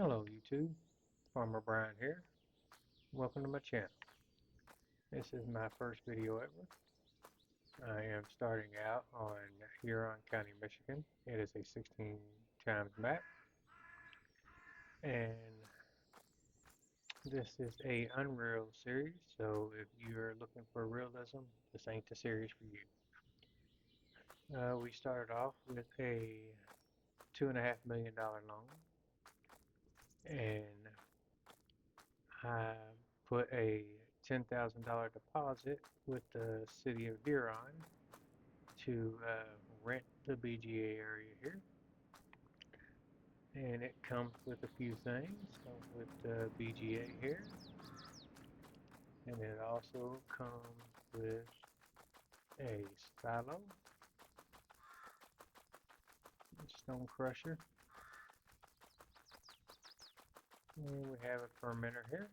Hello YouTube, Farmer Brian here. Welcome to my channel. This is my first video ever. I am starting out on Huron County, Michigan. It is a 16 times map, and this is a Unreal series, so if you're looking for realism, this ain't the series for you. We started off with a $2.5 million loan, and I put a $10,000 deposit with the city of Huron to rent the BGA area here. And it comes with a few things. Comes with the BGA here, and it also comes with a silo, stone crusher, and we have a fermenter here.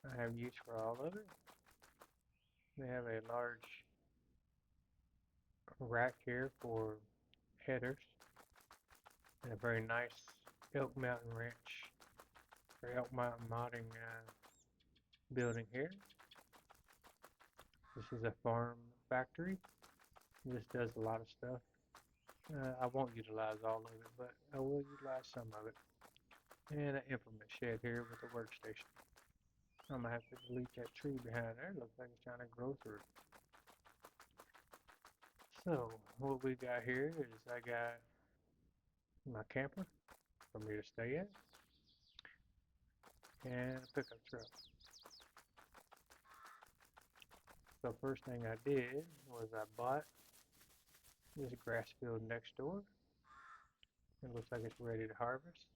I have use for all of it. We have a large rack here for headers, and a very nice elk mountain wrench or elk mountain modding building here. This is a farm factory. This does a lot of stuff. I won't utilize all of it, but I will utilize some of it. And an implement shed here with a workstation. I'm gonna have to delete that tree behind there. Looks like it's trying to grow through. So what we got here is I got my camper for me to stay in and a pickup truck. So first thing I did was I bought this grass field next door. It looks like it's ready to harvest.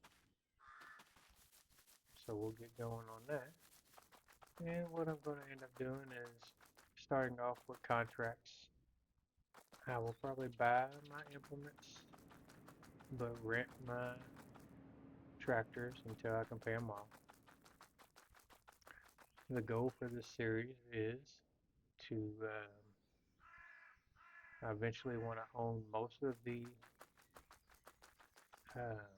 So we'll get going on that. And what I'm going to end up doing is starting off with contracts. I will probably buy my implements, but rent my tractors until I can pay them off. The goal for this series is to I eventually want to own most of the um,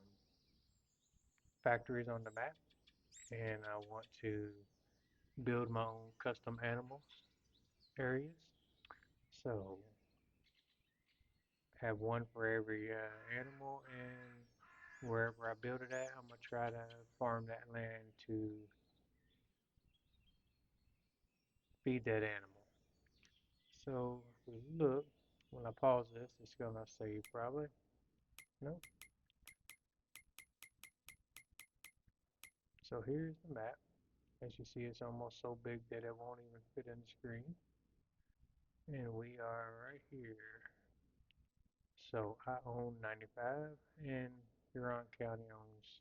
factories on the map, and I want to build my own custom animals areas. So have one for every animal, and wherever I build it at, I'm gonna try to farm that land to feed that animal. So if we look, when I pause this, it's gonna save probably. Nope. So here's the map. As you see, it's almost so big that it won't even fit in the screen. And we are right here. So I own 95, and Huron County owns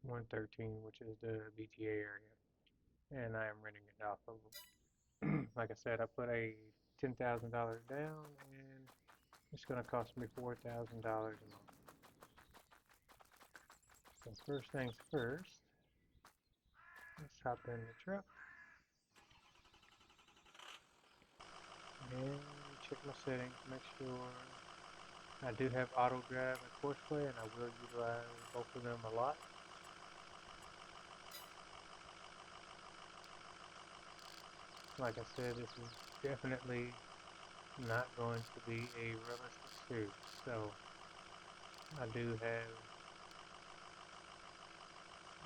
113, which is the BTA area. And I am renting it off of them. Like I said, I put a $10,000 down, and it's going to cost me $4,000 a month. So first things first, let's hop in the truck and check my settings, make sure I do have auto drive and course play, and I will utilize both of them a lot. Like I said, this is definitely not going to be a realistic series, so I do have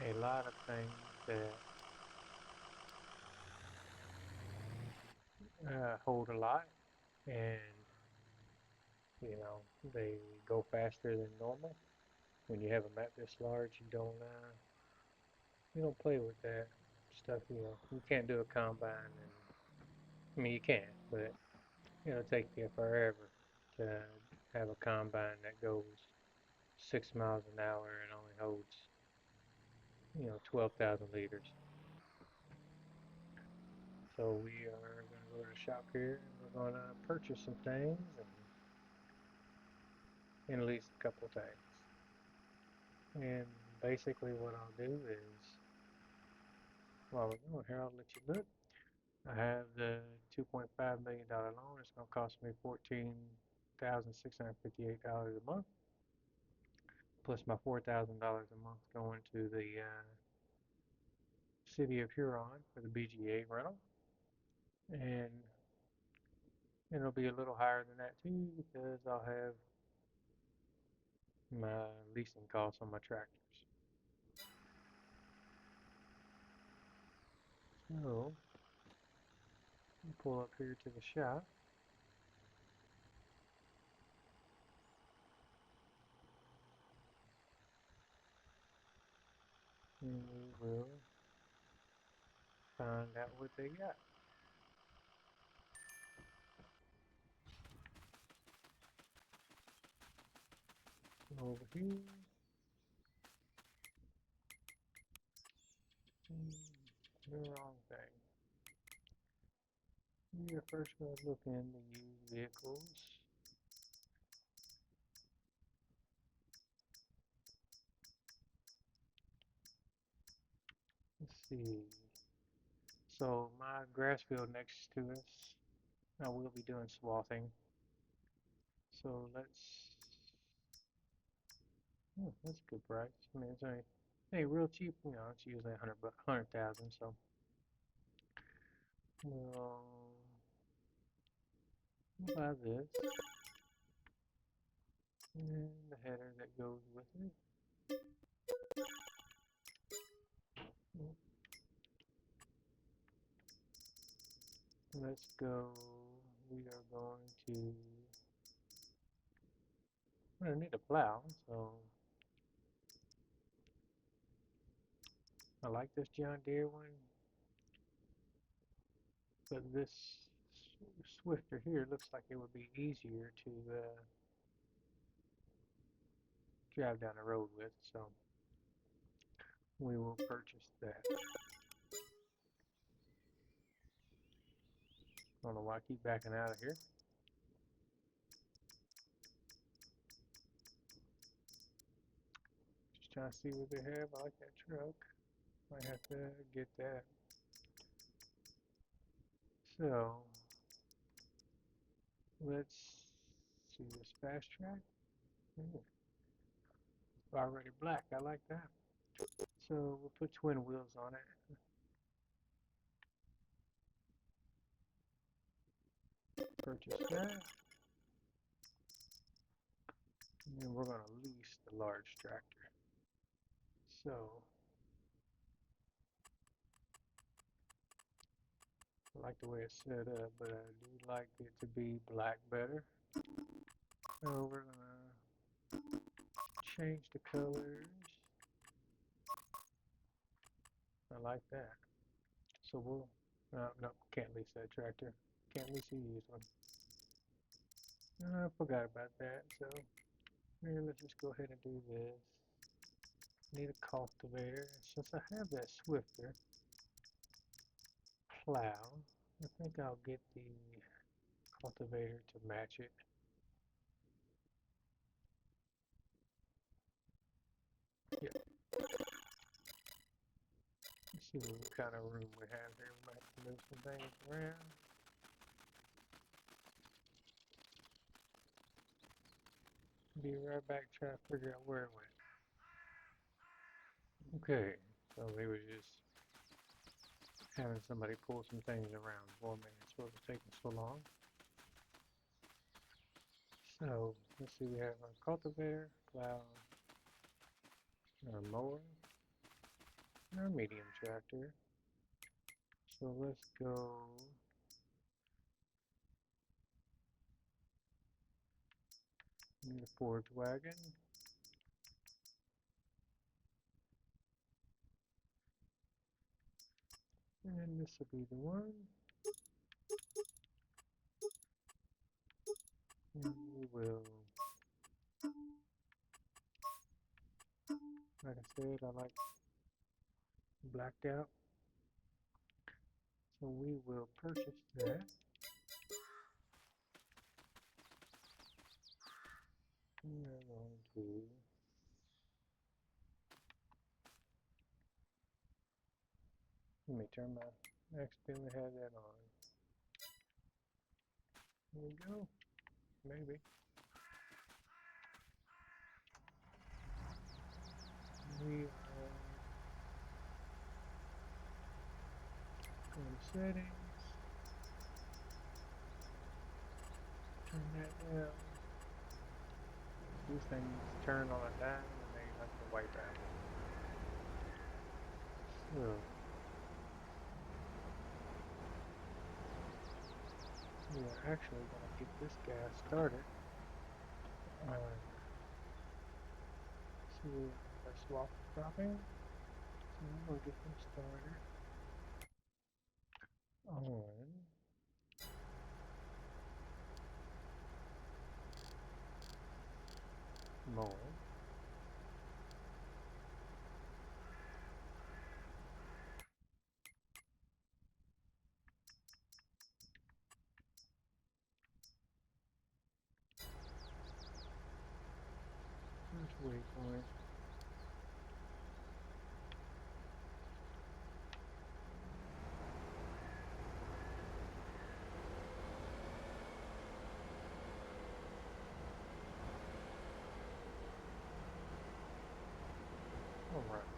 a lot of things that hold a lot, and they go faster than normal. When you have a map this large, you don't play with that stuff. You can't do a combine, and I mean you can, but it'll take you forever to have a combine that goes 6 miles an hour and only holds 12,000 liters. So we are going to go to the shop here, and we're going to purchase some things and at least a couple things. And basically what I'll do is, while we're going here, I'll let you look. I have the $2.5 million loan. It's going to cost me $14,658 a month. plus my $4,000 a month going to the city of Huron for the BGA rental, and it'll be a little higher than that too because I'll have my leasing costs on my tractors. So we'll pull up here to the shop. And we will find out what they got. Over here. The wrong thing. We are first going to look in the used vehicles. Let's see. So my grass field next to us, I will be doing swathing. So that's a good price. I mean, it's only, hey, real cheap. You know, it's usually 100,000. So we'll buy this and the header that goes with it. Let's go. We are going to. I need a plow, so I like this John Deere one, but this Swifter here looks like it would be easier to drive down the road with, so we will purchase that. I don't know why I keep backing out of here. Just trying to see what they have. I like that truck. Might have to get that. So let's see this fast track. It's already black. I like that. So we'll put twin wheels on it. Purchase that. And then we're going to lease the large tractor. So I like the way it's set up, but I do like it to be black better. So we're gonna change the colors. I like that. So we'll, no, can't lease that tractor. Can't lease a used one. I forgot about that. So here, let's just go ahead and do this. Need a cultivator. Since I have that Swifter plow, I think I'll get the cultivator to match it. Yep. Let's see what kind of room we have here. We might have to move some things around. Be right back trying to figure out where it went. Okay, so they were just having somebody pull some things around for me. It's supposed to take so long. So let's see, we have our cultivator, plow, our mower, and our medium tractor. So let's go need a forage wagon. And this will be the one. And we will, like I said, I like blacked out. So we will purchase that. We are going to let me turn my, accidentally have that on. There we go. Maybe. settings. Turn that down. These things turn on a dime and they like to wipe out. So, we are actually going to get this guy started. See, let's swap dropping. So we're going to get him started on mowing. First waypoint. Alright.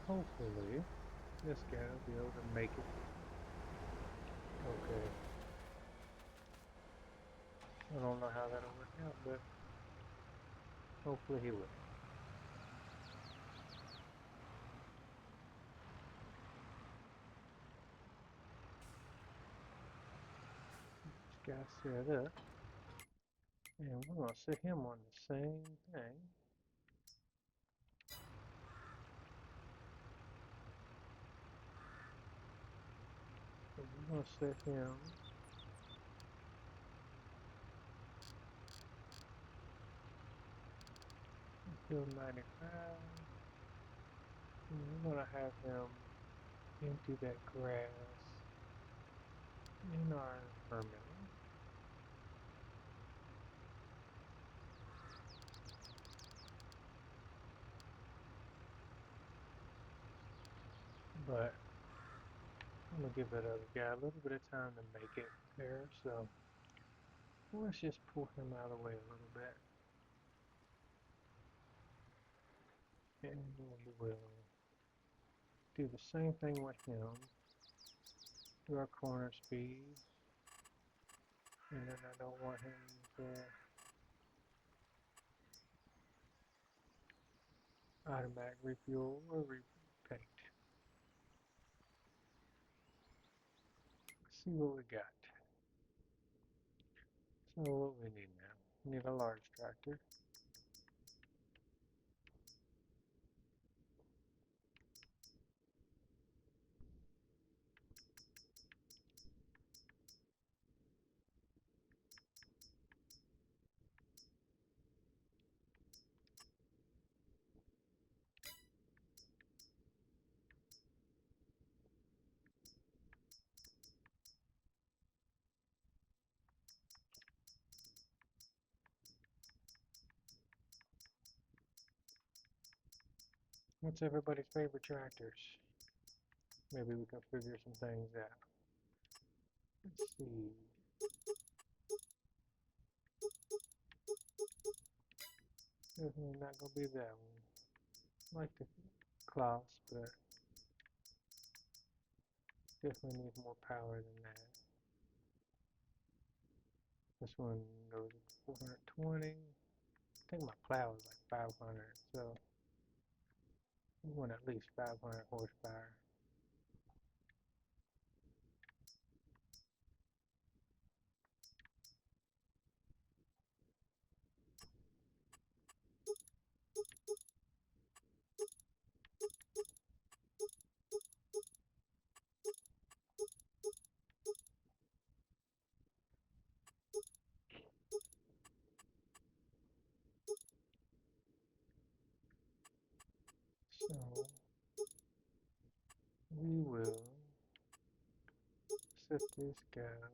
Hopefully, this guy will be able to make it. Okay. I don't know how that'll work out, but hopefully he will. This guy set up. And we're going to set him on the same thing. So we're going to set him until 95. And we're going to have him empty that grass in our permanent. But I'm going to give that other guy a little bit of time to make it there. So let's just pull him out of the way a little bit. And we will do the same thing with him. Do our corner speed. And then I don't want him to automatic refuel or repaint. See what we got. So what we need now? We need a large tractor. What's everybody's favorite tractors? Maybe we can figure some things out. Let's see. Definitely not gonna be that one. I like the Klaus, but definitely needs more power than that. This one goes 420. I think my plow is like 500, so we want at least 500 horsepower. So we will set this guy up.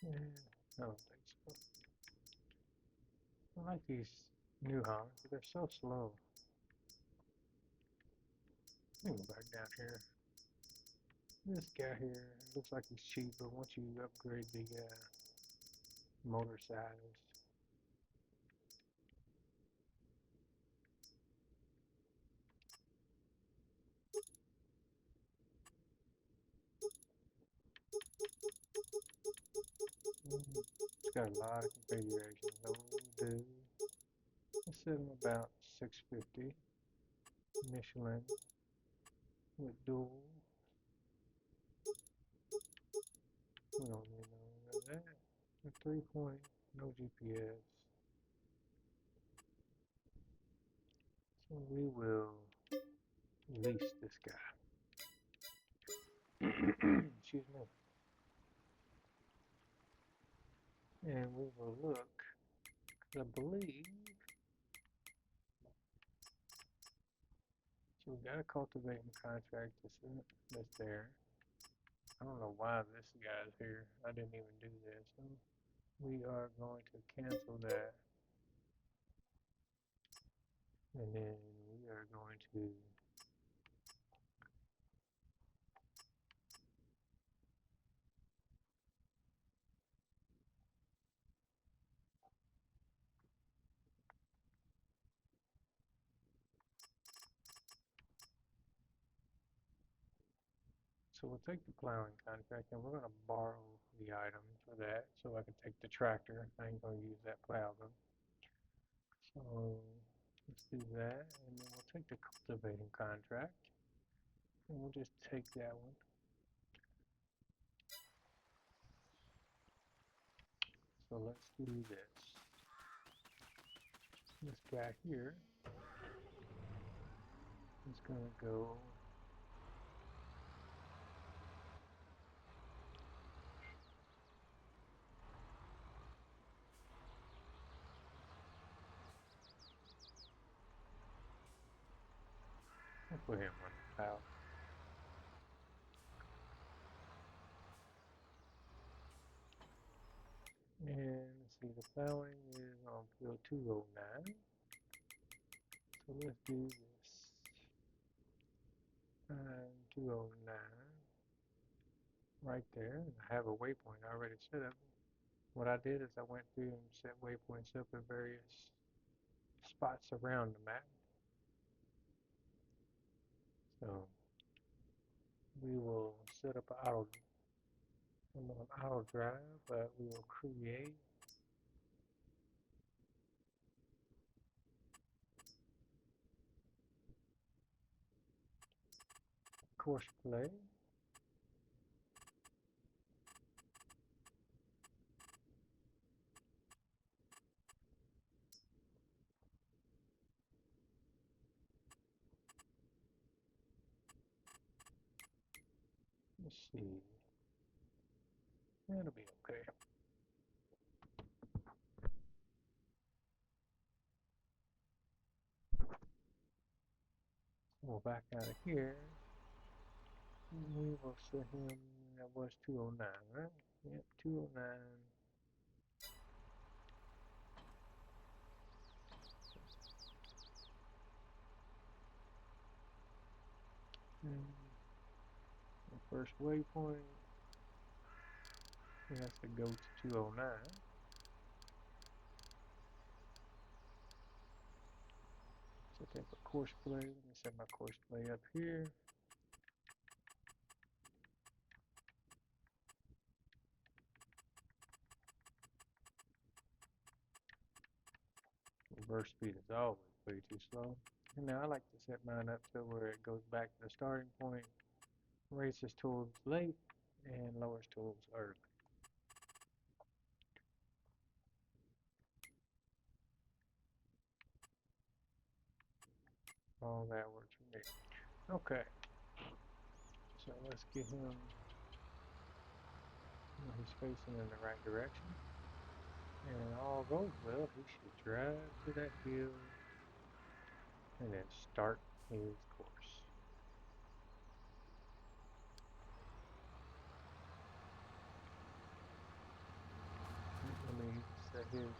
And I don't think so. I like these new Hurons, but they're so slow. Let me go back down here. This guy here looks like he's cheap, but once you upgrade the motor size, it's got a lot of configurations. Oh, dude. Let's set him about 650. Michelin with dual. We don't need none of that. A 3-point, no GPS. So we will lease this guy. Excuse me. And we will look, I believe, so we got a cultivating contract that's there. I don't know why this guy's here. I didn't even do this. So we are going to cancel that. And then we are going to so we'll take the plowing contract and we're going to borrow the item for that so I can take the tractor. I ain't going to use that plow though. So let's do that and then we'll take the cultivating contract and we'll just take that one. So let's do this. This guy here is going to go I'll put him on the plow. And let's see, the plowing is on field 209. So let's do this. 209. Right there. I have a waypoint already set up. What I did is I went through and set waypoints up at various spots around the map. So we will set up an auto drive, but we will create course play. Let's see. That'll be okay. We'll back out of here. We will set him, that was 209, right? Yep, 209. The first waypoint, he has to go to 209. Set up a course play. Let me set my course play up here. Reverse speed is always way too slow. And now I like to set mine up to where it goes back to the starting point, races tools late, and lowers tools early. All that works for me. Okay. So let's get him, he's facing in the right direction. And all goes well, he should drive to that field and then start his course. Let me set his,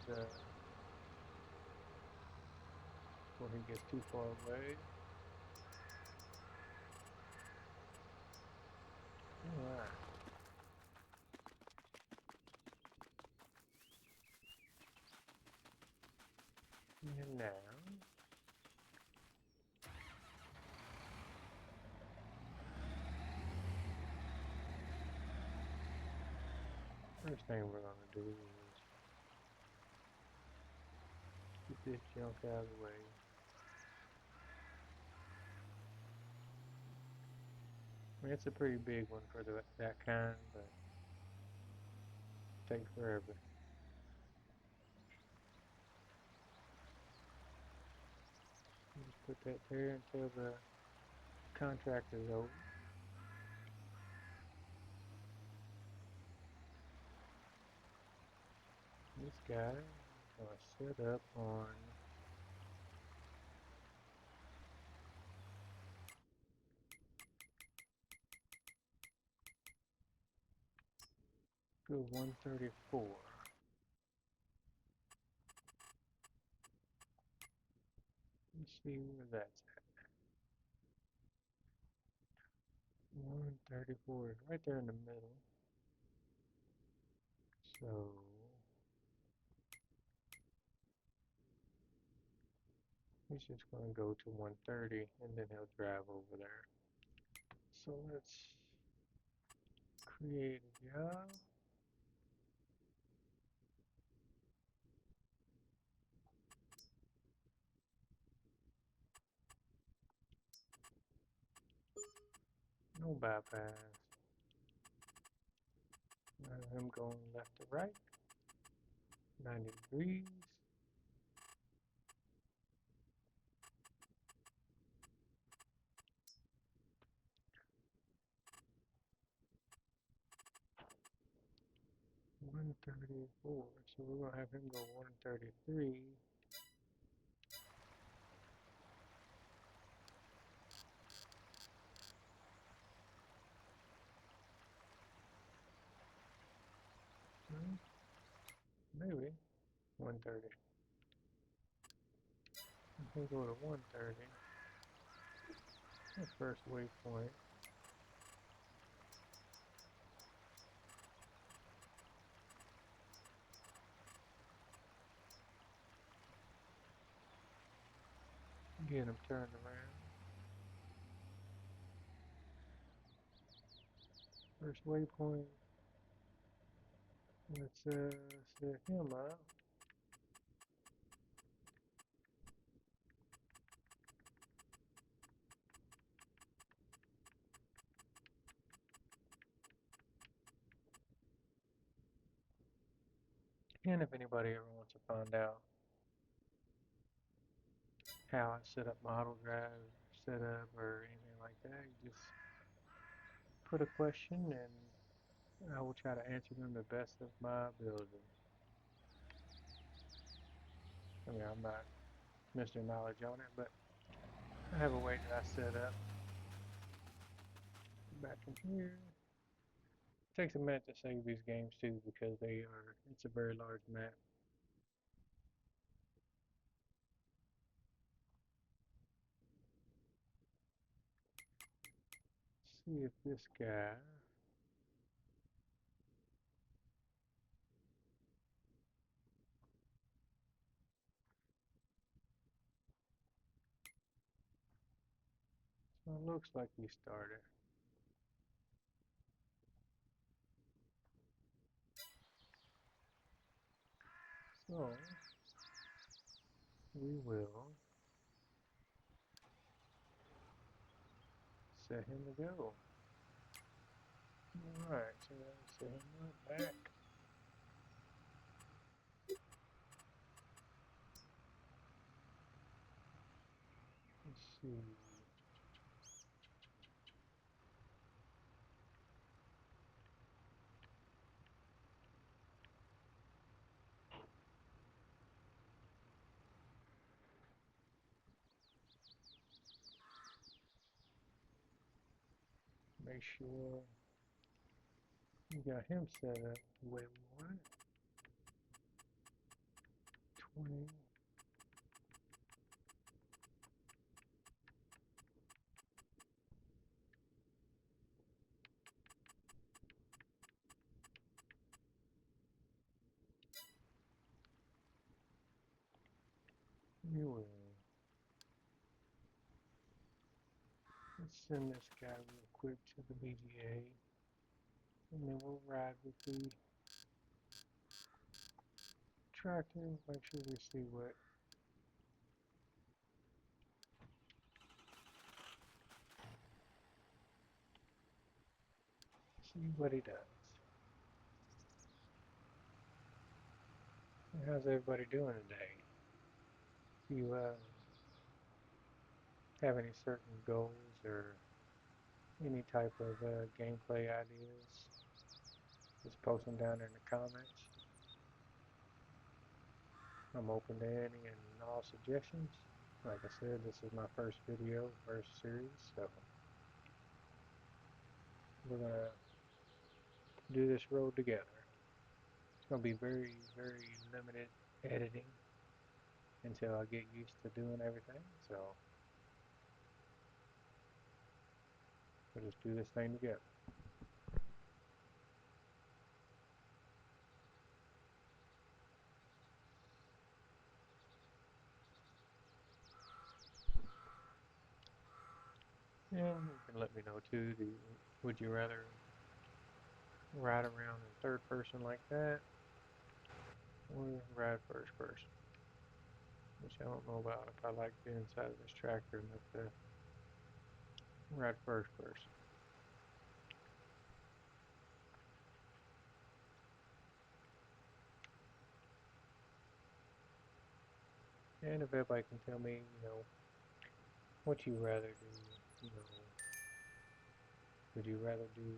before he gets too far away. Alright. And now, first thing we're going to do is get this junk out of the way. I mean, it's a pretty big one for that kind, but it takes forever. Just put that there until the contract is over. This guy is going to set up on go 134. Let's see where that's at. 134 is right there in the middle. So he's just going to go to 130 and then he'll drive over there. So let's create a job. No bypass. I'm going left to right. 90 degrees. One 134. So we're gonna have him go 133. Maybe 130. He'll go to 130. The first waypoint. Get him turned around. First waypoint. Let's set him up. And if anybody ever wants to find out how I set up my auto drive setup or anything like that, you just put a question and I will try to answer them the best of my ability. I mean, I'm not Mr. Knowledge on it, but I have a way that I set up. Back from here. It takes a minute to save these games too because it's a very large map. See if this guy so it looks like he started. So we will set him to go. Alright, so set him up back. Let's see. Make sure we got him set up the way we want it. 20. We will. Let's send this guy real quick to the BGA, and then we'll ride with the tractor. Make sure we see what he does. How's everybody doing today? Do you have any certain goals or any type of gameplay ideas? Just post them down in the comments. I'm open to any and all suggestions. Like I said, this is my first video, first series, so we're gonna do this road together. It's gonna be very, very limited editing until I get used to doing everything, so we'll just do this thing together. And you can let me know too, would you rather ride around in third person like that, or ride first person? Which I don't know about if I like the inside of this tractor enough to ride first person. And if everybody can tell me, what you rather do, would you rather do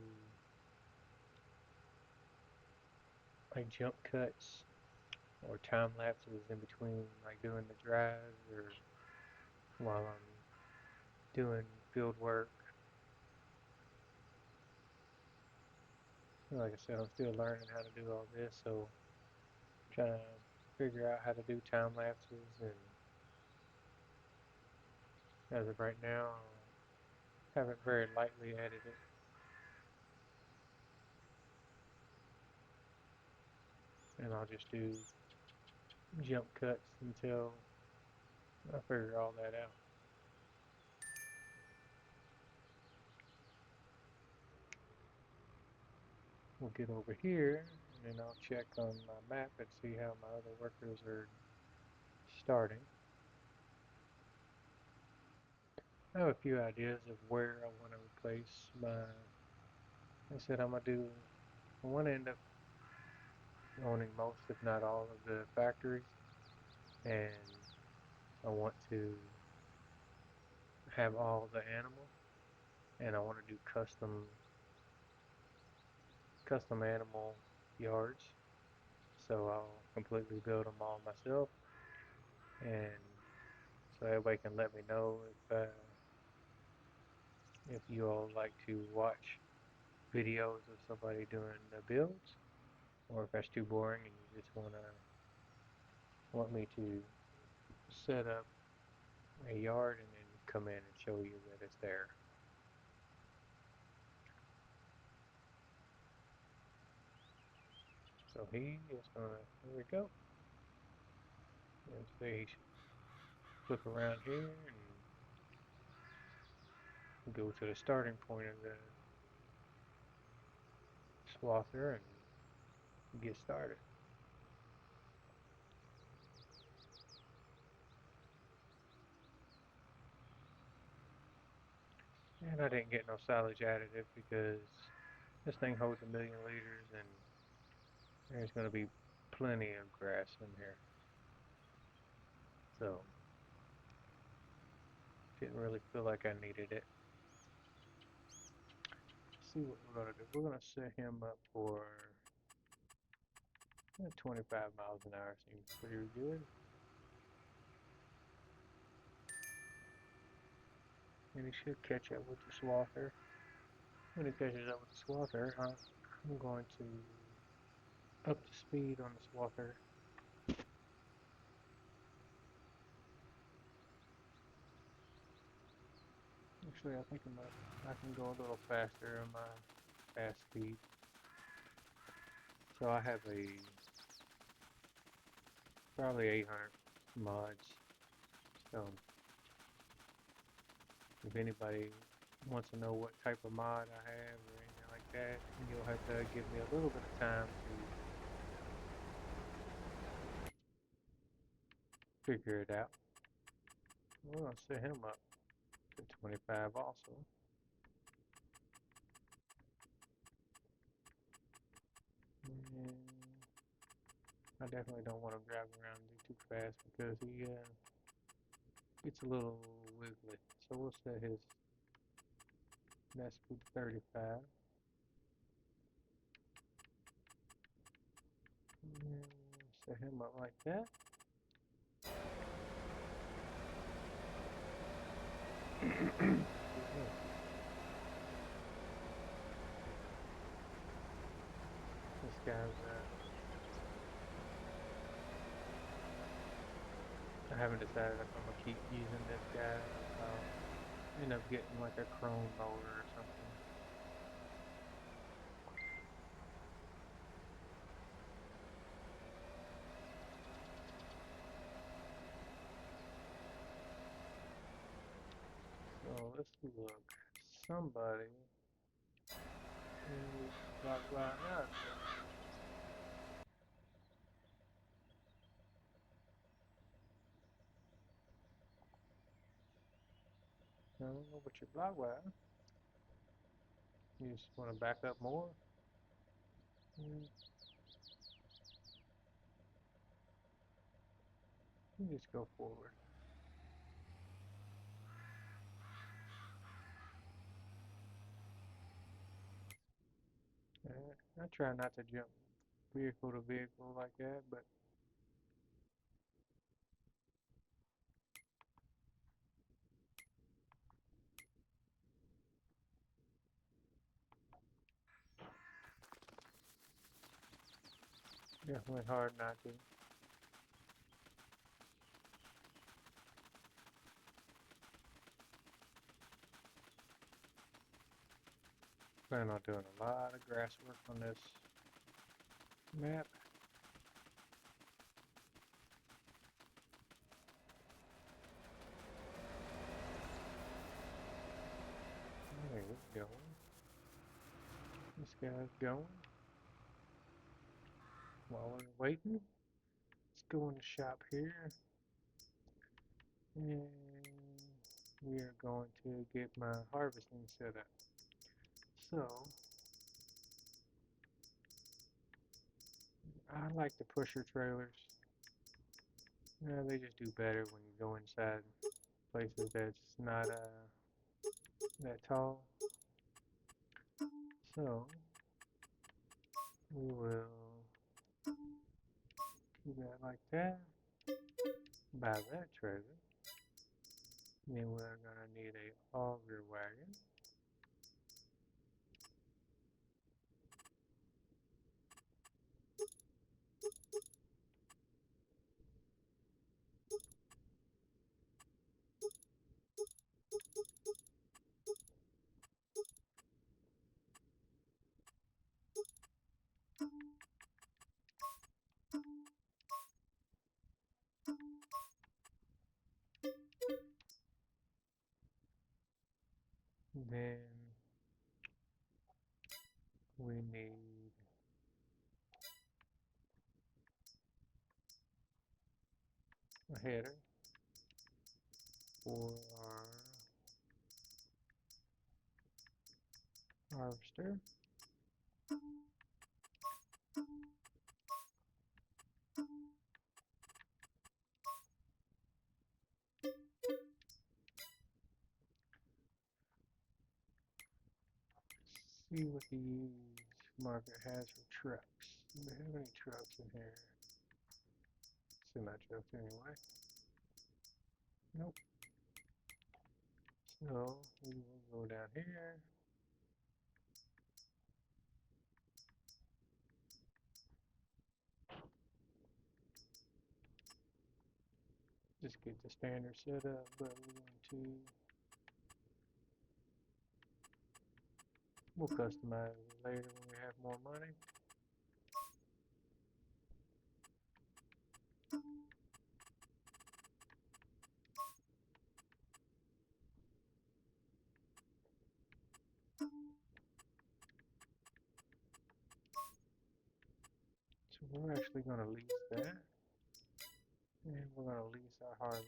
like jump cuts or time lapses in between like doing the drives or while I'm doing field work? Like I said, I'm still learning how to do all this, so I'm trying to figure out how to do time lapses, and as of right now, I haven't very lightly edited, and I'll just do jump cuts until I figure all that out. We'll get over here, and then I'll check on my map and see how my other workers are starting. I have a few ideas of where I want to replace my. I said I want to end up owning most, if not all, of the factories, and I want to have all the animals, and I want to do custom animal yards. So I'll completely build them all myself, and so everybody can let me know if you all like to watch videos of somebody doing the builds, or if that's too boring and you just want me to set up a yard and then come in and show you that it's there. So he is gonna, here we go. And so he should flip around here and go to the starting point of the swather and get started. And I didn't get no silage additive because this thing holds 1,000,000 liters and there's gonna be plenty of grass in here. So didn't really feel like I needed it. Let's see what we're gonna do. We're gonna set him up for 25 miles an hour. Seems pretty good. And he should catch up with the swather. When he catches up with the swather, I'm going to up the speed on the swather. Actually, I think I can go a little faster on my fast speed. So I have probably 800 mods So if anybody wants to know what type of mod I have or anything like that, you'll have to give me a little bit of time to figure it out. Well, I'll set him up to 25 also. And I definitely don't want to drive around and do too fast because he gets a little wiggly. So we'll set his max speed to 35. And set him up like that. This guy's I haven't decided if I'm gonna keep using this guy. End up getting like a chrome motor or something. So let's look. Somebody is blah. I don't know what your block wire. You just want to back up more. Mm, You just go forward. I try not to jump vehicle to vehicle like that, but definitely hard not to. Plan on doing a lot of grass work on this map. There we go. This guy's going. While we're waiting, let's go in the shop here. And we are going to get my harvesting set up. So, I like the pusher trailers. They just do better when you go inside places that's not that tall. So, we will do that like that. Buy that trailer. Then we're gonna need a auger wagon. Then we need a header for our harvester. See what the used market has for trucks. Do we have any trucks in here? Semi trucks anyway. Nope. So we will go down here. Just get the standard setup, but we'll customize it later when we have more money. we're actually going to lease that, and we're going to lease our harvester.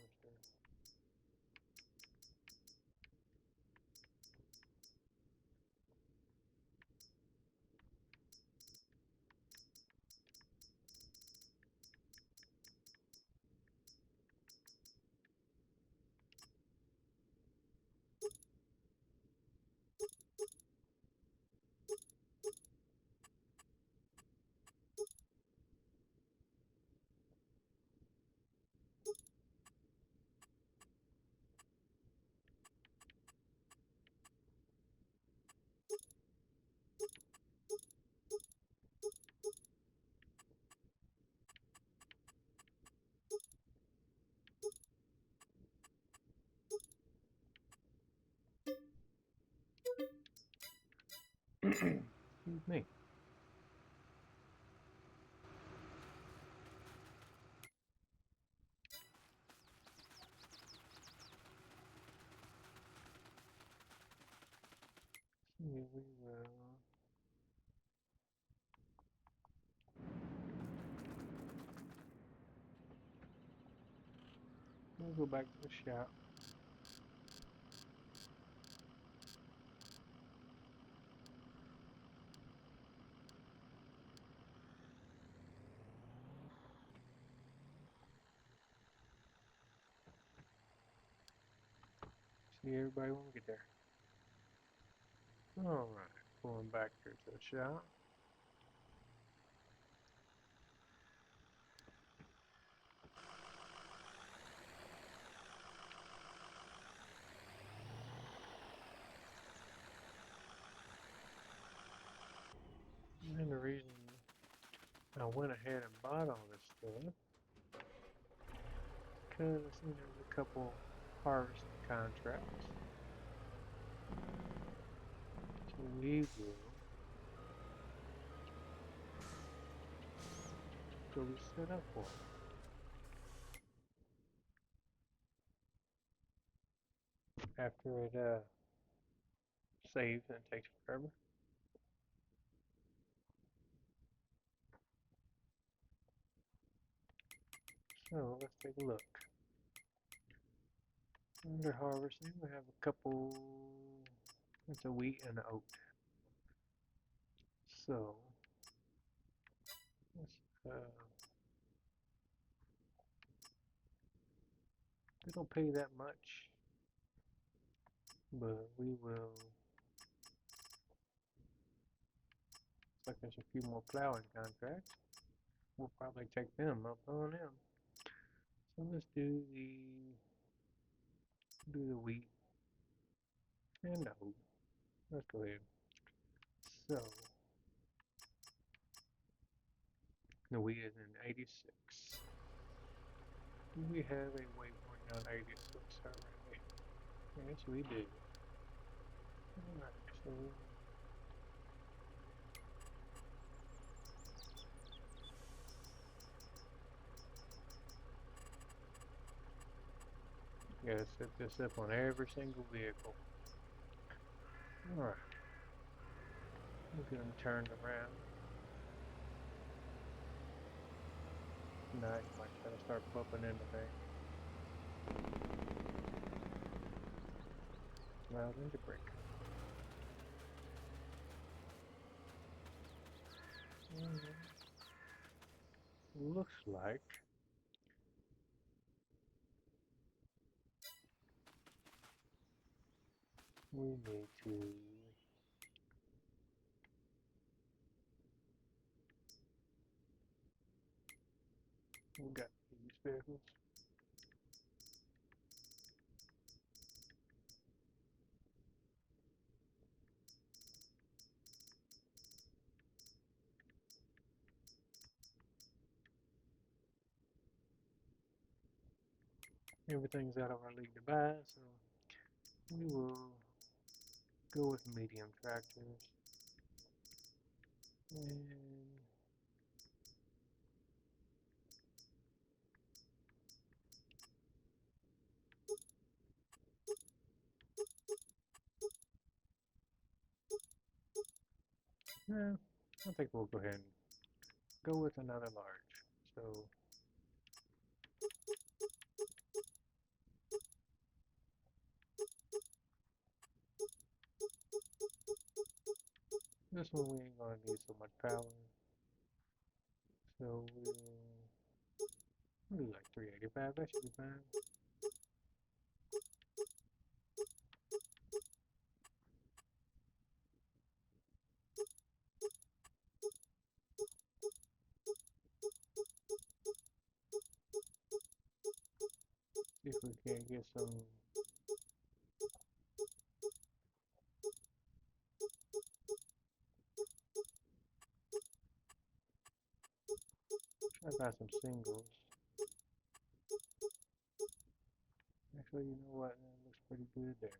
Excuse me. Here we will. We'll go back to the shop. See everybody when we get there. Alright, going back here to the shop. And the reason I went ahead and bought all this stuff, because I seen there's a couple harvesting contracts. So we will go set up for them. After it saves and takes forever. So let's take a look. Under harvesting, we have a couple. It's a wheat and an oat. So let's, we don't pay that much, but we will. Looks like there's a few more plowing contracts. We'll probably take them up on them. So let's do the wheat and the oat. Let's go ahead. So the wheat is in 86. Do we have a waypoint on 86 already? Yes, we do. Alright, so gotta set this up on every single vehicle. Alright, we'll get them turned around. Now you might try to start bumping into things. Loud into brake. Looks like we need to we got these vehicles. Everything's out of our league to buy, so we will go with medium tractors. And yeah, I think we'll go ahead and go with another large. So this one we ain't gonna need so much power. So we'll do like 385. That should be fine. See if we can get some. Try to buy some singles. Actually, you know what? That looks pretty good there.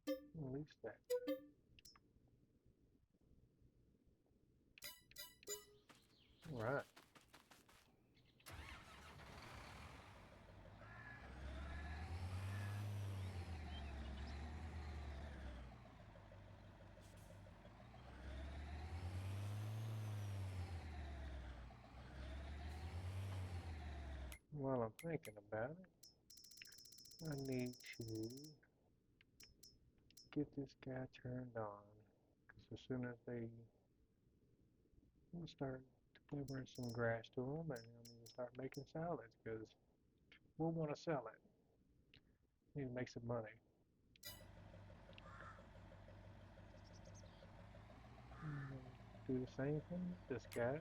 At least that. All right. While I'm thinking about it, I need to get this guy turned on. Because as soon as we'll start delivering some grass to them, and he'll need to start making salads because we'll want to sell it. Need to make some money. Do the same thing with this guy.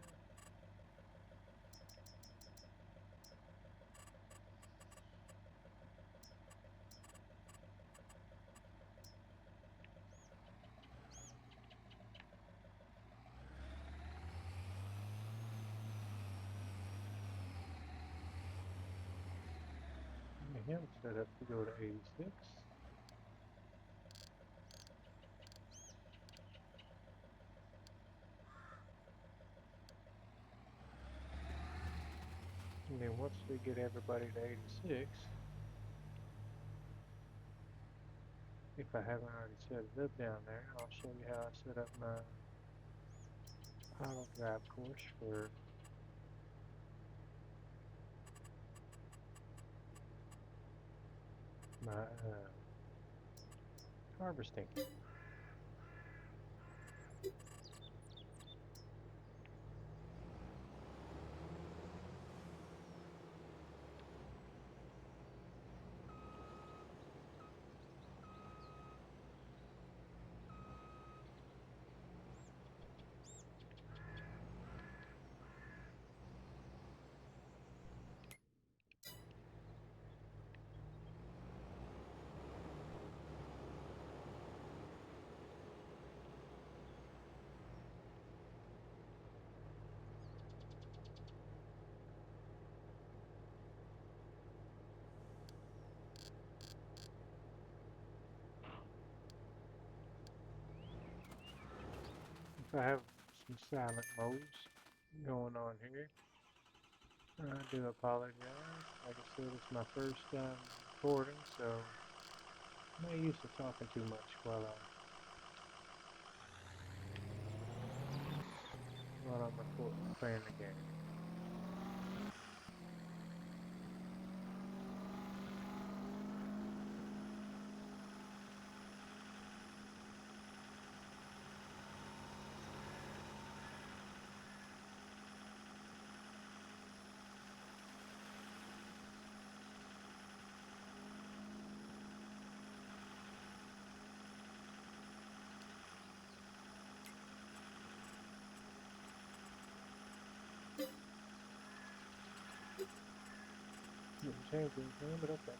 Get him set up to go to 86. And then once we get everybody to 86, if I haven't already set it up down there, I'll show you how I set up my auto drive course for my harvesting. If I have some silent modes going on here, I do apologize. Like I said, it's my first time recording, so I'm not used to talking too much while I'm playing the game. Didn't change anything, but okay.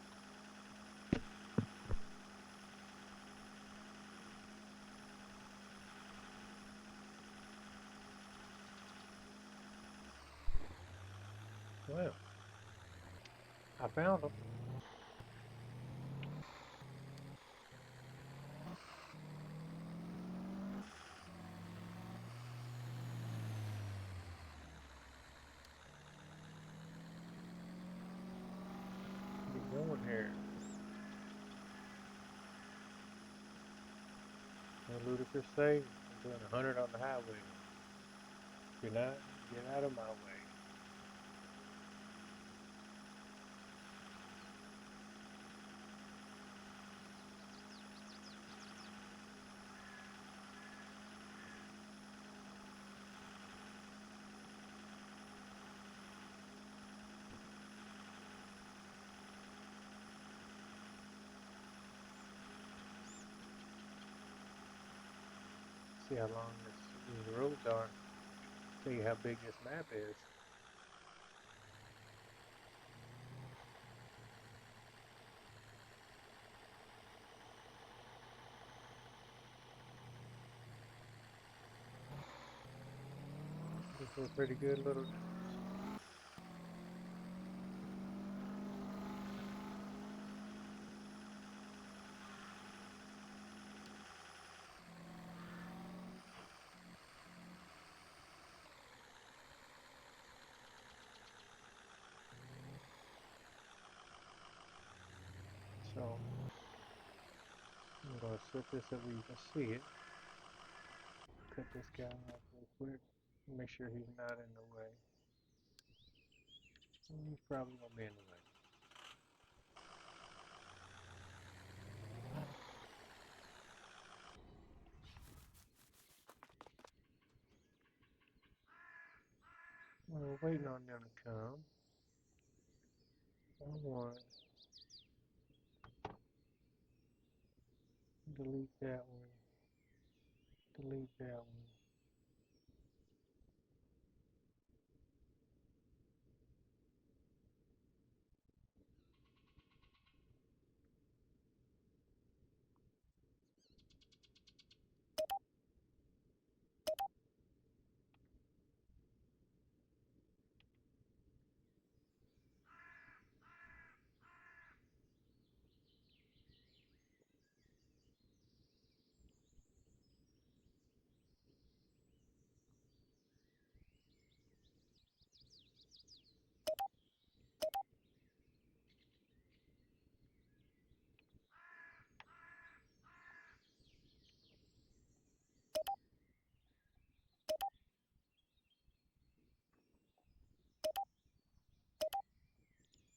Well, I found them. Get going here. just say I'm doing 100 on the highway. If you're not, get out of my way. See how long these roads are. Tell you how big this map is. This is a pretty good little distance. So I'm gonna set this up where you can see it. Cut this guy off real quick. Make sure he's not in the way. He's probably gonna be in the way. We're waiting on them to come. I want to delete that one. Delete that one.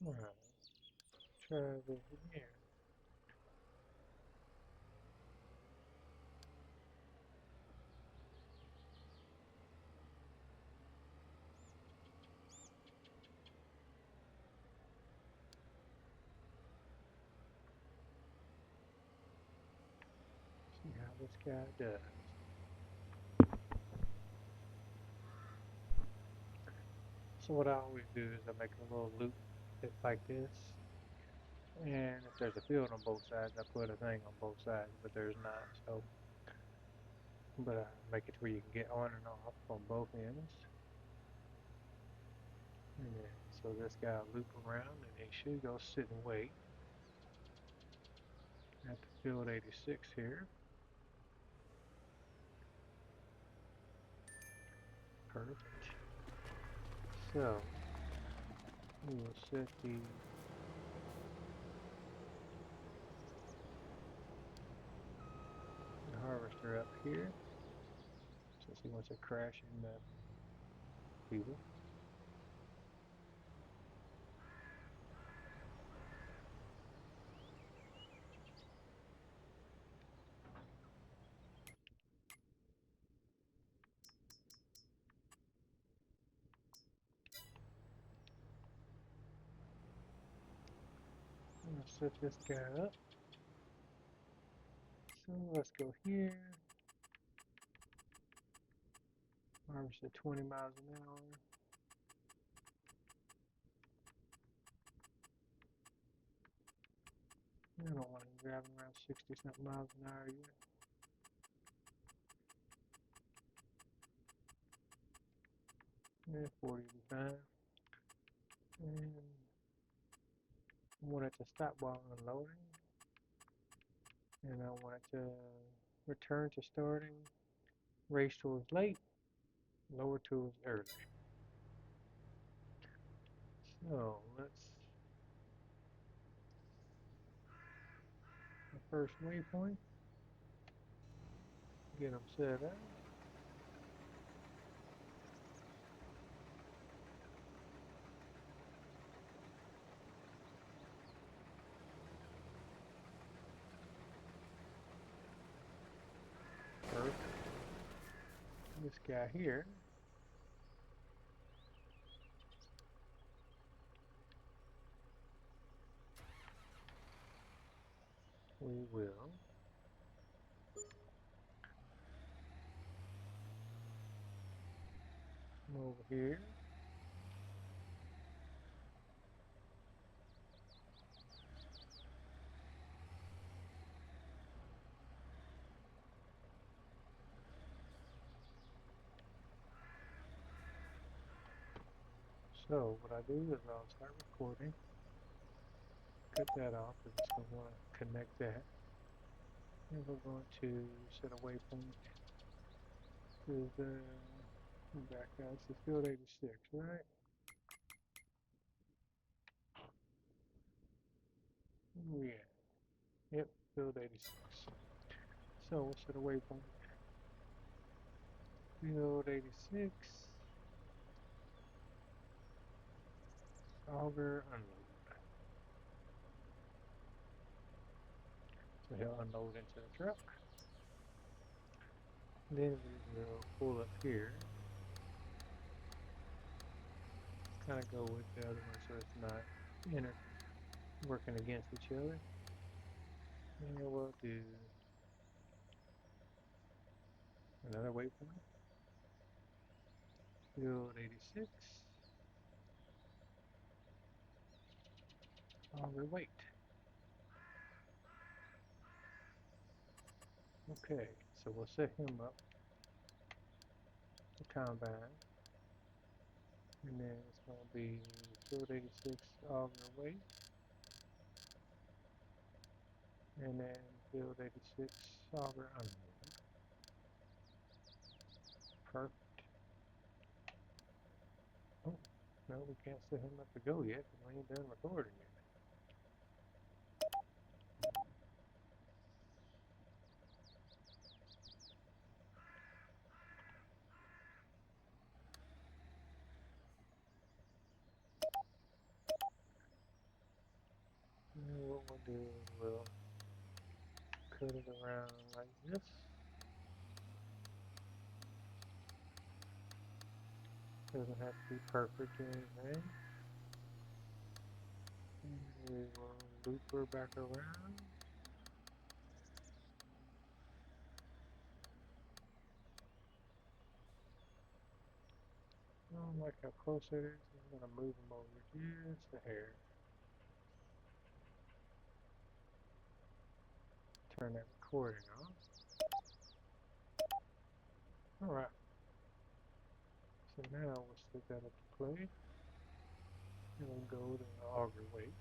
Alright, try this again. See how this guy does. So what I always do is I make a little loop like this. And if there's a field on both sides, I put a thing on both sides, but there's not. So, but I make it to where you can get on and off on both ends. And then, so this guy will loop around and he should go sit and wait at the field 86 here. Perfect. So, we will set the harvester up here since he wants to crash in the field. I'm gonna set this guy up. So let's go here. Harvest at 20 miles an hour. I don't want him driving around 60 something miles an hour yet. Yeah, 40 will be fine. And I want it to stop while unloading. And I want it to return to starting. Raise tools late, lower tools early. So let's the first waypoint. Get them set up. Perfect. This guy here, we will come over here. So what I do is I'll start recording, cut that off because it's going to want to connect that. And we're going to set a waypoint to the back out to field 86, right? Where we at? Yep, field 86. So we'll set a waypoint. Field 86. Auger unload. So he'll unload into the truck. Then we will pull up here. Kind of go with the other one so it's not working against each other. And we'll do another waypoint. Field 86. Auger wait. Okay, so we'll set him up to combine. And then it's going to be field 86 auger wait. And then field 86 auger unload. Perfect. Oh, no, we can't set him up to go yet because we ain't done recording yet. And what we'll do is we'll cut it around like this. Doesn't have to be perfect or anything. And we will loop her back around. I don't like how close it is. I'm going to move them over just a hair. Turn that recording on. Alright. So now we'll stick that up to play. And we'll go to the auger wait.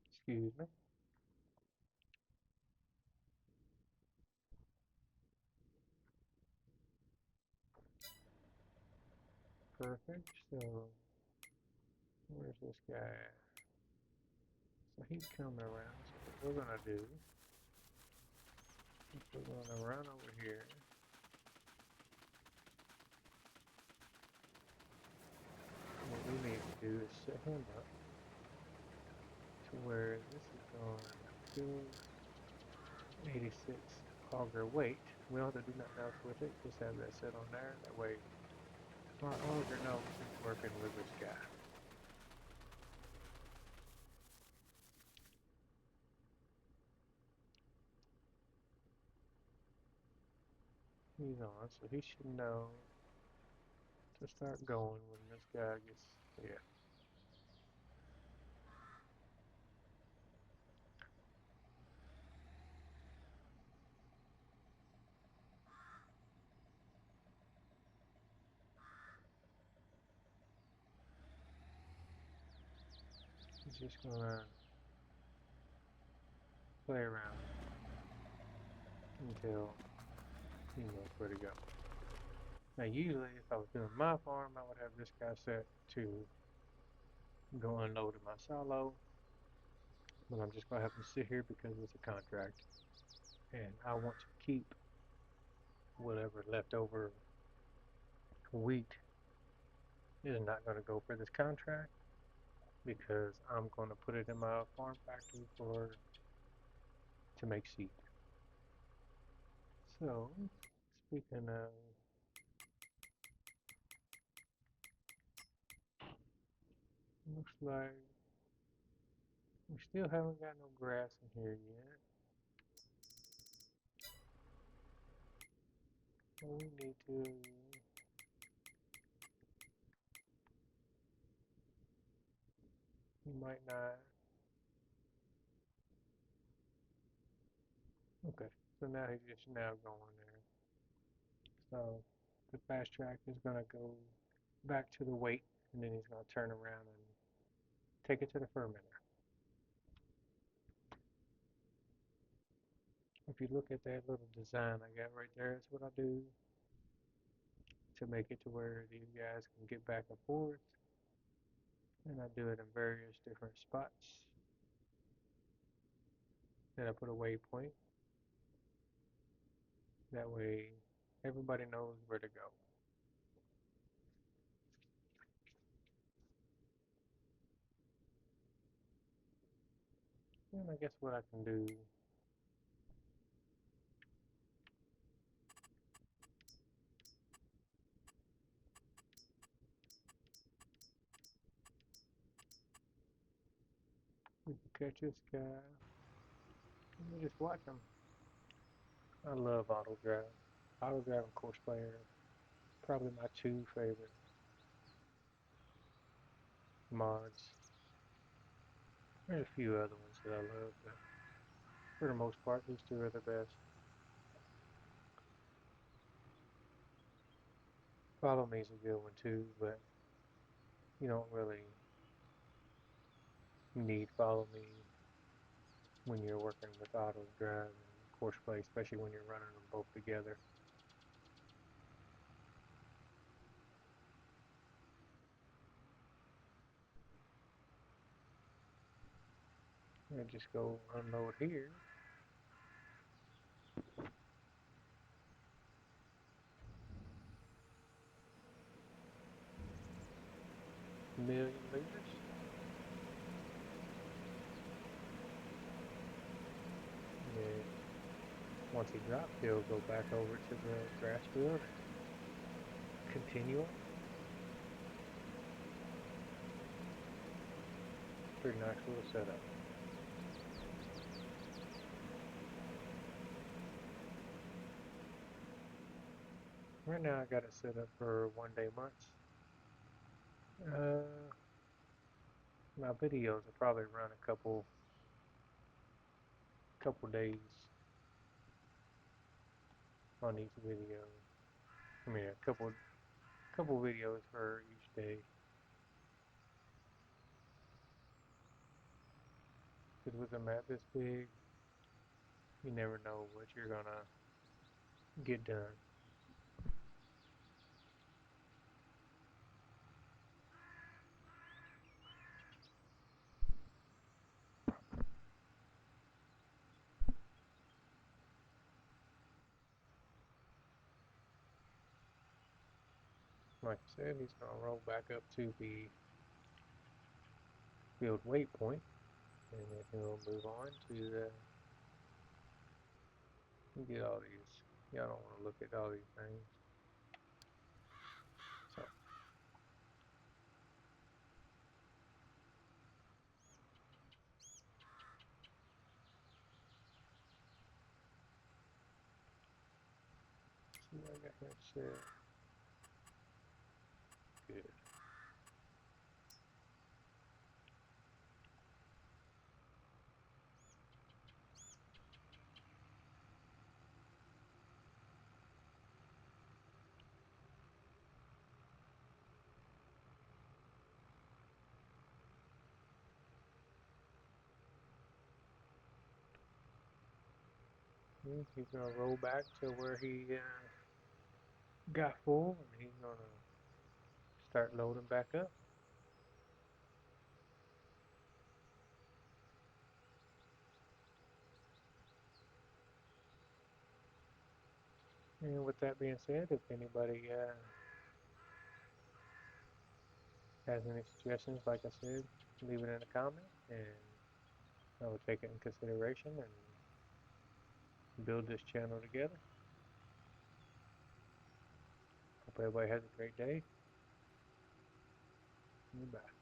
Excuse me. Perfect. So where's this guy? So he's coming around. So what we're gonna do is we're gonna run over here. What we need to do is set him up to where this is going field 86 auger wait. We don't have to do nothing else with it. Just have that set on there. That way our auger knows it's working with this guy. He's on, so he should know to start going when this guy gets, yeah. He's just gonna play around until he knows where to go. Now usually if I was doing my farm, I would have this guy set to go unload in my silo, but I'm just gonna have them sit here because it's a contract, and I want to keep whatever leftover wheat is not gonna go for this contract because I'm gonna put it in my farm factory for to make seed. So, speaking of, looks like we still haven't got no grass in here yet. So we need to, you might not, okay. So now he's just now going there. So the fast track is gonna go back to the weight, and then he's gonna turn around and take it to the fermenter. If you look at that little design I got right there, that's what I do to make it to where these guys can get back and forth. And I do it in various different spots. Then I put a waypoint. That way everybody knows where to go. And I guess what I can do, we can catch this guy and we just watch him. I love auto drive. Auto drive and course player, probably my two favorite mods. There's a few other ones that I love, but for the most part, these two are the best. Follow Me is a good one too, but you don't really need Follow Me when you're working with auto drive and course play, especially when you're running them both together. And just go unload here. Million liters. And once he drops, he'll go back over to the grass field and continue on. Pretty nice little setup. Right now I got it set up for 1 day months. Uh, my videos will probably run a couple days on each video. I mean a couple videos for each day. Because with a map this big, you never know what you're gonna get done. Like I said, he's gonna roll back up to the field waypoint, and then he'll move on to the. Get all these. Y'all don't want to look at all these things. So see, I got him set. Good. He's gonna roll back to where he got full, and he's gonna start loading back up. And with that being said, if anybody has any suggestions, like I said, leave it in the comment, and I will take it in consideration and build this channel together. Hope everybody has a great day. Bye.